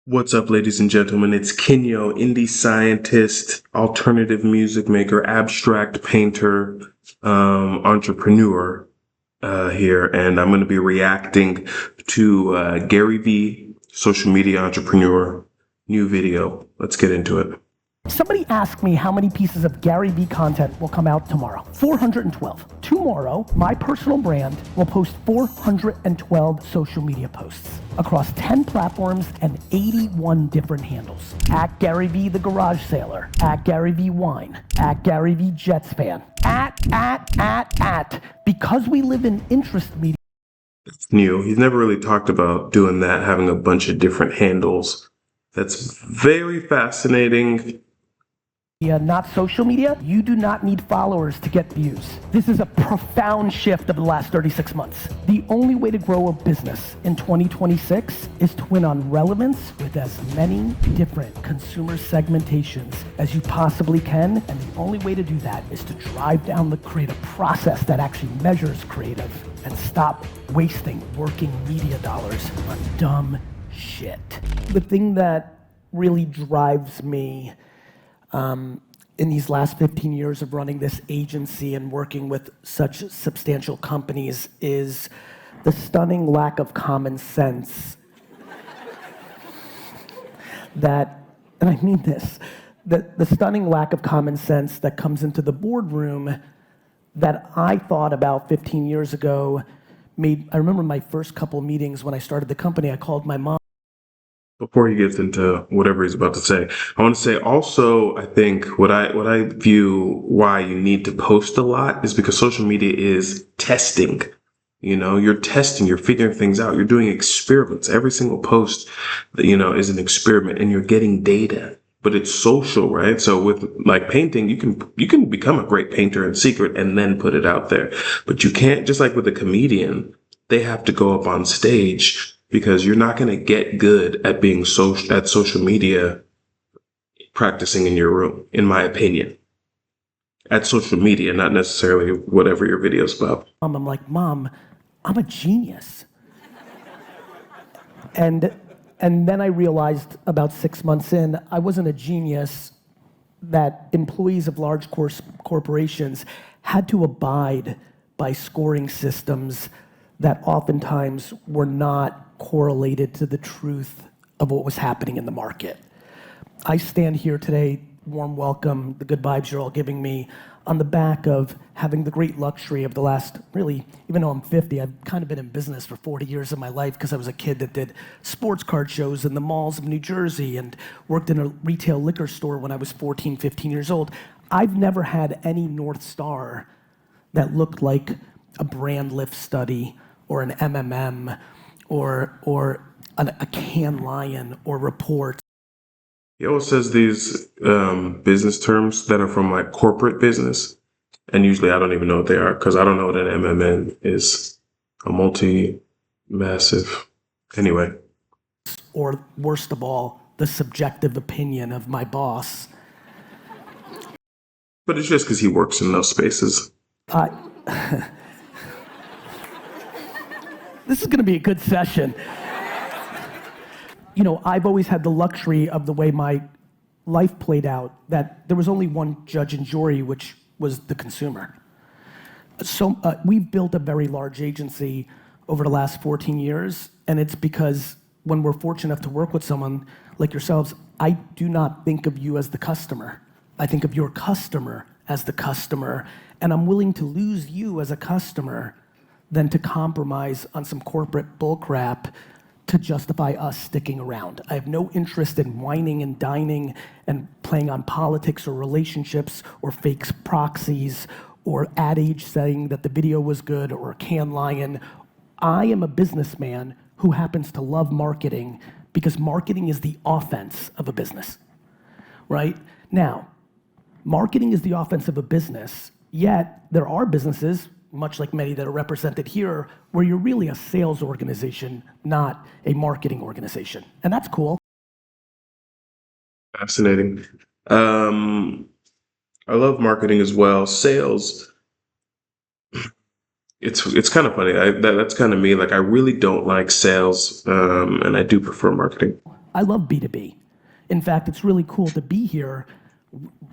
What's up, ladies and gentlemen? It's Kenyo, indie scientist, alternative music maker, abstract painter, entrepreneur here, and I'm going to be reacting to Gary V, social media entrepreneur, new video. Let's get into it. Somebody asked me how many pieces of Gary Vee content will come out tomorrow. 412. Tomorrow, my personal brand will post 412 social media posts across 10 platforms and 81 different handles. At Gary Vee the Garage Sailor, at Gary Vee Wine, at Gary Vee Jets Fan, because we live in interest media. It's new. He's never really talked about doing that, having a bunch of different handles. That's very fascinating. Not social media, you do not need followers to get views. This is a profound shift of the last 36 months. The only way to grow a business in 2026 is to win on relevance with as many different consumer segmentations as you possibly can. And the only way to do that is to drive down the creative process that actually measures creative and stop wasting working media dollars on dumb shit. The thing that really drives me in these last 15 years of running this agency and working with such substantial companies is the stunning lack of common sense that, and I mean this, the stunning lack of common sense that comes into the boardroom that I thought about 15 years ago I remember my first couple meetings when I started the company, I called my mom. Before he gets into whatever he's about to say, I want to say also, I think what I view why you need to post a lot is because social media is testing. You know, you're testing, you're figuring things out, you're doing experiments. Every single post, is an experiment, and you're getting data. But it's social, right? So with like painting, you can become a great painter in secret and then put it out there. But you can't, just like with a comedian, they have to go up on stage, because you're not going to get good at being at social media practicing in your room, in my opinion. At social media, not necessarily whatever your video's about. I'm like, Mom, I'm a genius. And then I realized about 6 months in, I wasn't a genius, that employees of large corporations had to abide by scoring systems that oftentimes were not correlated to the truth of what was happening in the market. I stand here today, warm welcome, the good vibes you're all giving me, on the back of having the great luxury of the last, really, even though I'm 50, I've kind of been in business for 40 years of my life because I was a kid that did sports card shows in the malls of New Jersey and worked in a retail liquor store when I was 14, 15 years old. I've never had any North Star that looked like a brand lift study or an MMM or a Cannes Lion or report. He always says these business terms that are from like corporate business, and usually I don't even know what they are because I don't know what an MMM is. A multi-massive. Anyway. Or worst of all, the subjective opinion of my boss. But it's just because he works in those spaces. This is going to be a good session. I've always had the luxury of the way my life played out, that there was only one judge and jury, which was the consumer. So we've built a very large agency over the last 14 years, and it's because when we're fortunate enough to work with someone like yourselves, I do not think of you as the customer. I think of your customer as the customer, and I'm willing to lose you as a customer than to compromise on some corporate bullcrap to justify us sticking around. I have no interest in whining and dining and playing on politics or relationships or fake proxies or ad age saying that the video was good or a Cannes Lion. I am a businessman who happens to love marketing because marketing is the offense of a business, right? Now, marketing is the offense of a business, yet there are businesses, much like many that are represented here, where you're really a sales organization, not a marketing organization. And that's cool. Fascinating. I love marketing as well. Sales, it's kind of funny. That's kind of me. Like, I really don't like sales, and I do prefer marketing. I love B2B. In fact, it's really cool to be here.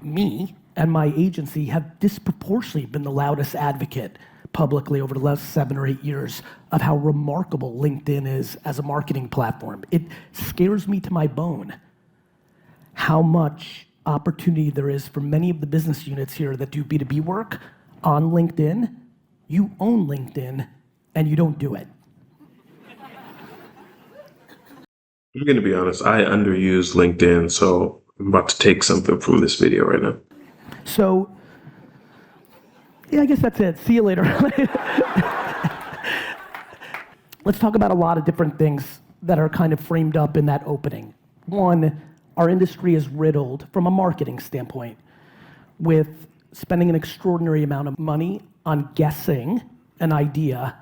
Me and my agency have disproportionately been the loudest advocate publicly over the last 7 or 8 years of how remarkable LinkedIn is as a marketing platform. It scares me to my bone how much opportunity there is for many of the business units here that do B2B work on LinkedIn. You own LinkedIn and you don't do it. I'm going to be honest, I underuse LinkedIn, so I'm about to take something from this video right now. So, yeah, I guess that's it. See you later. Let's talk about a lot of different things that are kind of framed up in that opening. One, our industry is riddled from a marketing standpoint with spending an extraordinary amount of money on guessing an idea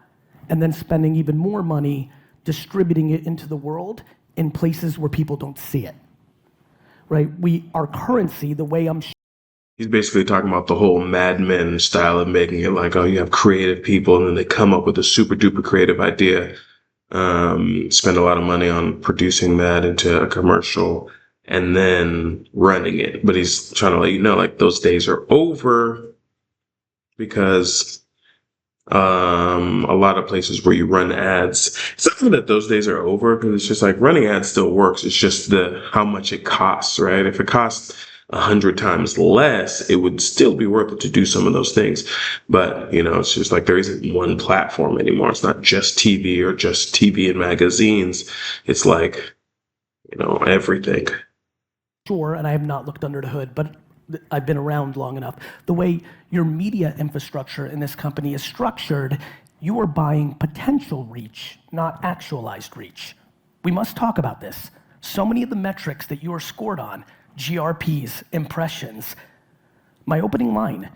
and then spending even more money distributing it into the world in places where people don't see it, right? Our currency, the way He's basically talking about the whole Mad Men style of making it like, oh, you have creative people and then they come up with a super duper creative idea, spend a lot of money on producing that into a commercial and then running it. But he's trying to let you know, like, those days are over because a lot of places where you run ads, it's not even that those days are over, because it's just like running ads still works. It's just how much it costs, right? If it costs 100 times less, it would still be worth it to do some of those things. But, it's just like there isn't one platform anymore. It's not just TV or just TV and magazines. It's like, everything. Sure, and I have not looked under the hood, but I've been around long enough. The way your media infrastructure in this company is structured, you are buying potential reach, not actualized reach. We must talk about this. So many of the metrics that you are scored on, GRPs, impressions, my opening line,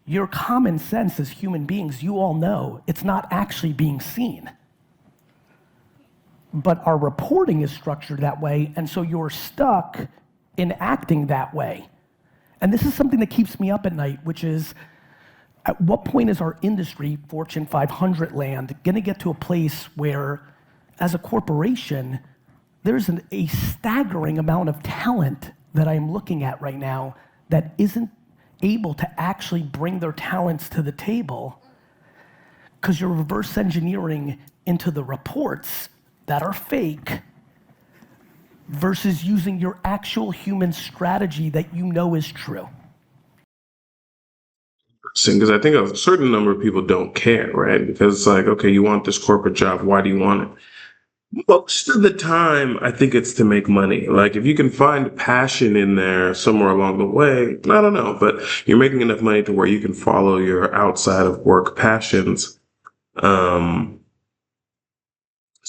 your common sense as human beings, you all know it's not actually being seen. But our reporting is structured that way, and so you're stuck in acting that way. And this is something that keeps me up at night, which is, at what point is our industry, Fortune 500 land, gonna get to a place where, as a corporation, there's a staggering amount of talent that I'm looking at right now that isn't able to actually bring their talents to the table because you're reverse engineering into the reports that are fake versus using your actual human strategy that you know is true. Because I think a certain number of people don't care, right? Because it's like, okay, you want this corporate job, why do you want it? Most of the time, I think it's to make money. Like, if you can find passion in there somewhere along the way, I don't know, but you're making enough money to where you can follow your outside of work passions. So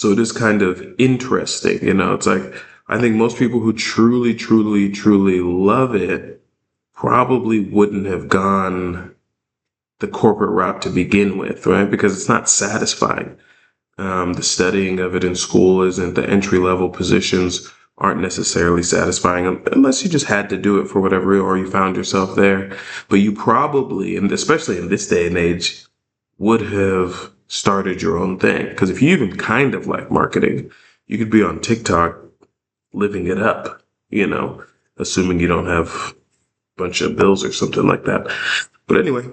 it is kind of interesting, it's like, I think most people who truly, truly, truly love it probably wouldn't have gone the corporate route to begin with, right? Because it's not satisfying. The studying of it in school isn't, the entry level positions aren't necessarily satisfying unless you just had to do it for whatever, or you found yourself there. But you probably, and especially in this day and age, would have started your own thing. Because if you even kind of like marketing, you could be on TikTok living it up, assuming you don't have a bunch of bills or something like that. But anyway.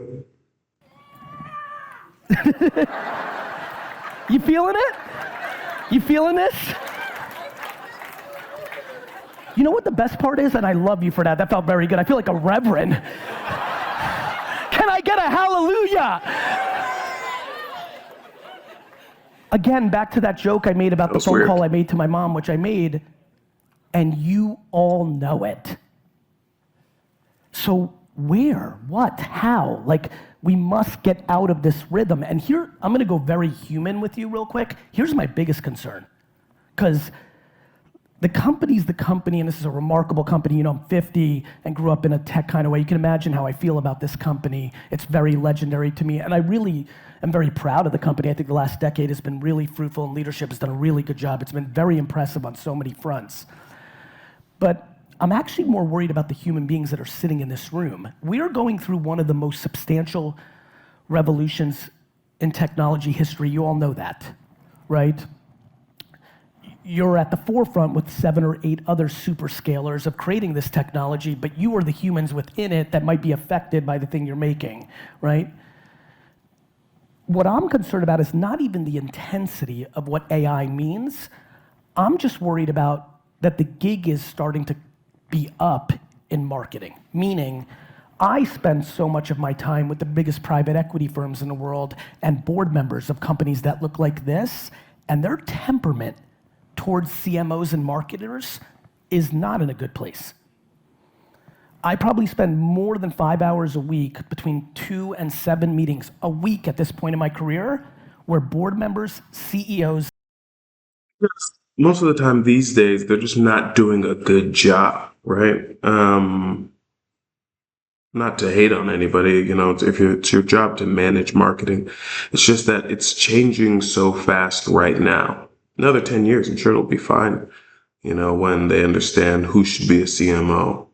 You feeling it? You feeling this? You know what the best part is? And I love you for that. That felt very good. I feel like a reverend. Can I get a hallelujah? Again, back to that joke I made about the phone call I made to my mom, which I made, and you all know it. So where, what, how? Like, we must get out of this rhythm. And here, I'm gonna go very human with you real quick. Here's my biggest concern. Because the company's the company, and this is a remarkable company. I'm 50 and grew up in a tech kind of way. You can imagine how I feel about this company. It's very legendary to me, and I really am very proud of the company. I think the last decade has been really fruitful, and leadership has done a really good job. It's been very impressive on so many fronts. But I'm actually more worried about the human beings that are sitting in this room. We are going through one of the most substantial revolutions in technology history. You all know that, right? you're at the forefront with 7 or 8 other super scalers of creating this technology, but you are the humans within it that might be affected by the thing you're making, right? What I'm concerned about is not even the intensity of what AI means. I'm just worried about that the gig is starting to be up in marketing, meaning I spend so much of my time with the biggest private equity firms in the world and board members of companies that look like this, and their temperament towards CMOs and marketers is not in a good place. I probably spend more than 5 hours a week between 2 and 7 meetings a week at this point in my career where board members, CEOs. Most of the time these days, they're just not doing a good job, right? Not to hate on anybody, if it's your job to manage marketing, it's just that it's changing so fast right now. Another 10 years, I'm sure it'll be fine, when they understand who should be a CMO,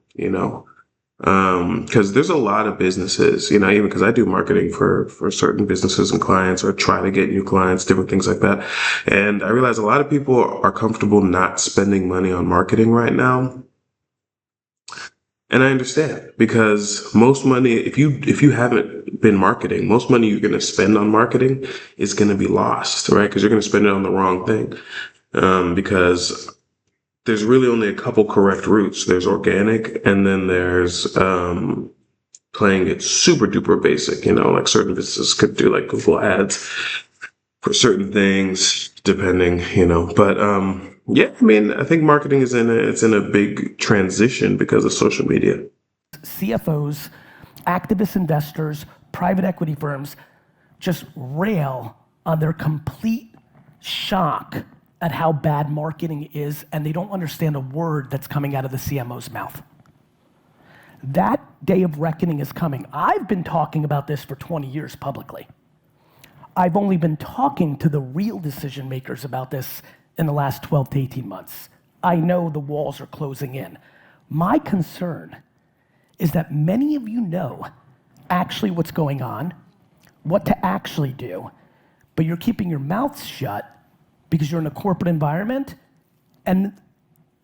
because there's a lot of businesses, even because I do marketing for certain businesses and clients, or try to get new clients, different things like that. And I realize a lot of people are comfortable not spending money on marketing right now. And I understand, because most money, if you haven't been marketing, most money you're going to spend on marketing is going to be lost, right? Because you're going to spend it on the wrong thing. Because there's really only a couple correct routes. There's organic, and then there's playing it super duper basic. Like certain businesses could do like Google Ads for certain things, depending. But yeah, I mean, I think marketing is in a big transition because of social media. CFOs, activist investors, private equity firms just rail on their complete shock at how bad marketing is, and they don't understand a word that's coming out of the CMO's mouth. That day of reckoning is coming. I've been talking about this for 20 years publicly. I've only been talking to the real decision makers about this in the last 12 to 18 months. I know the walls are closing in. My concern is that many of you know actually what's going on, what to actually do, but you're keeping your mouths shut because you're in a corporate environment. And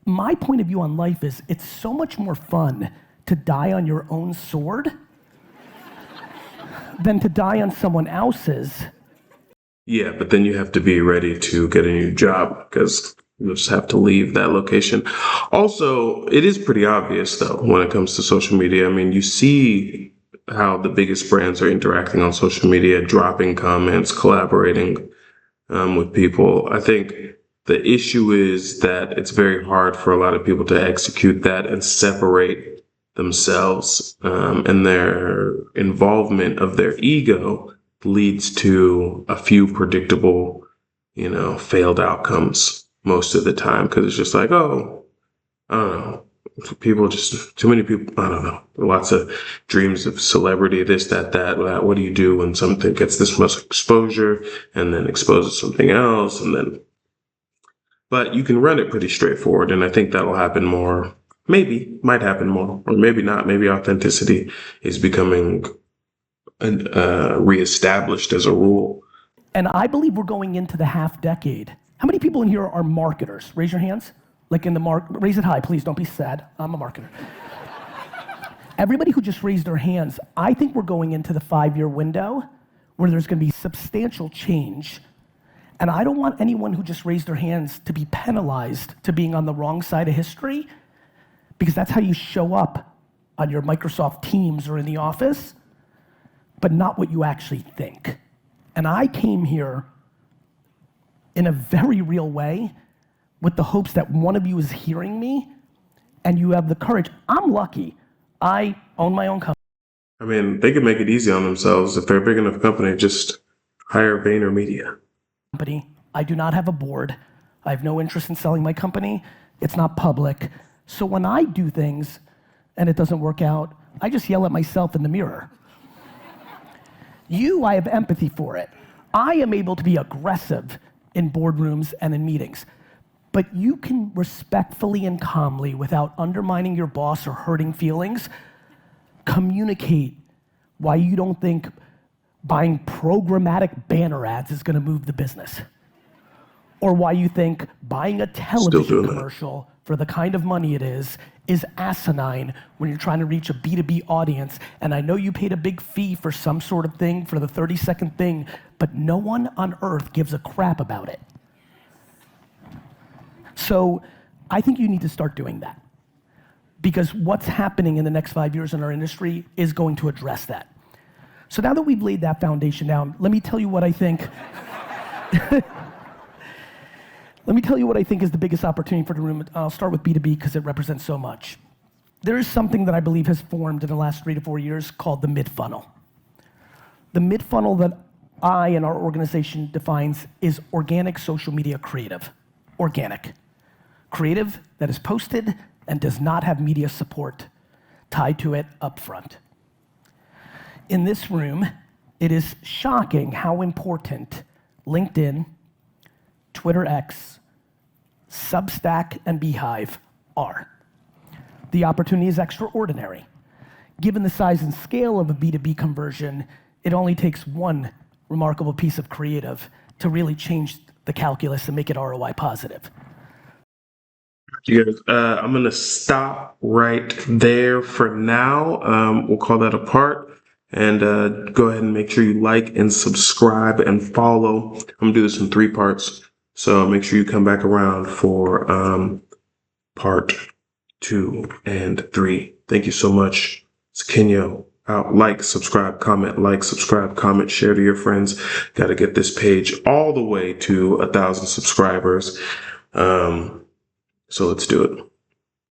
my point of view on life is it's so much more fun to die on your own sword than to die on someone else's. Yeah, but then you have to be ready to get a new job, because you just have to leave that location. Also, it is pretty obvious, though, when it comes to social media. I mean, you see how the biggest brands are interacting on social media, dropping comments, collaborating with people. I think the issue is that it's very hard for a lot of people to execute that and separate themselves, and their involvement of their ego leads to a few predictable, failed outcomes most of the time, because it's just like, oh, I don't know. People just, too many people, I don't know. Lots of dreams of celebrity, this, that. What do you do when something gets this much exposure and then exposes something else? But you can run it pretty straightforward. And I think that'll happen more, might happen more, or maybe not. Maybe authenticity is becoming reestablished as a rule. And I believe we're going into the half decade. How many people in here are marketers? Raise your hands. Like in the raise it high, please, don't be sad. I'm a marketer. Everybody who just raised their hands, I think we're going into the 5-year window where there's gonna be substantial change. And I don't want anyone who just raised their hands to be penalized to being on the wrong side of history, because that's how you show up on your Microsoft Teams or in the office, but not what you actually think. And I came here in a very real way with the hopes that one of you is hearing me and you have the courage. I'm lucky. I own my own company. I mean, they could make it easy on themselves. If they're a big enough company, just hire VaynerMedia. I do not have a board. I have no interest in selling my company. It's not public. So when I do things and it doesn't work out, I just yell at myself in the mirror. I have empathy for it. I am able to be aggressive in boardrooms and in meetings. But you can respectfully and calmly, without undermining your boss or hurting feelings, communicate why you don't think buying programmatic banner ads is gonna move the business. or why you think buying a Still television doing that. commercial for the kind of money it is asinine when you're trying to reach a B2B audience. And I know you paid a big fee for some sort of thing, for the 30-second thing, but no one on earth gives a crap about it. So I think you need to start doing that, because what's happening in the next 5 years in our industry is going to address that. So now that we've laid that foundation down, let me tell you what I think. Let me tell you what I think is the biggest opportunity for the room. I'll start with B2B because it represents so much. There is something that I believe has formed in the last 3 to 4 years called the mid-funnel. The mid-funnel that I and our organization defines is organic social media creative. Organic. Creative that is posted and does not have media support tied to it up front. In this room, it is shocking how important LinkedIn, Twitter X, Substack, and Beehive are. The opportunity is extraordinary. Given the size and scale of a B2B conversion, it only takes one remarkable piece of creative to really change the calculus and make it ROI positive. You guys, I'm gonna stop right there for now. We'll call that a part. And go ahead and make sure you like and subscribe and follow. I'm gonna do this in 3 parts, so make sure you come back around for part 2 and 3. Thank you so much. It's Kenyo out. Like, subscribe, comment, share to your friends. Got to get this page all the way to 1,000 subscribers. So let's do it.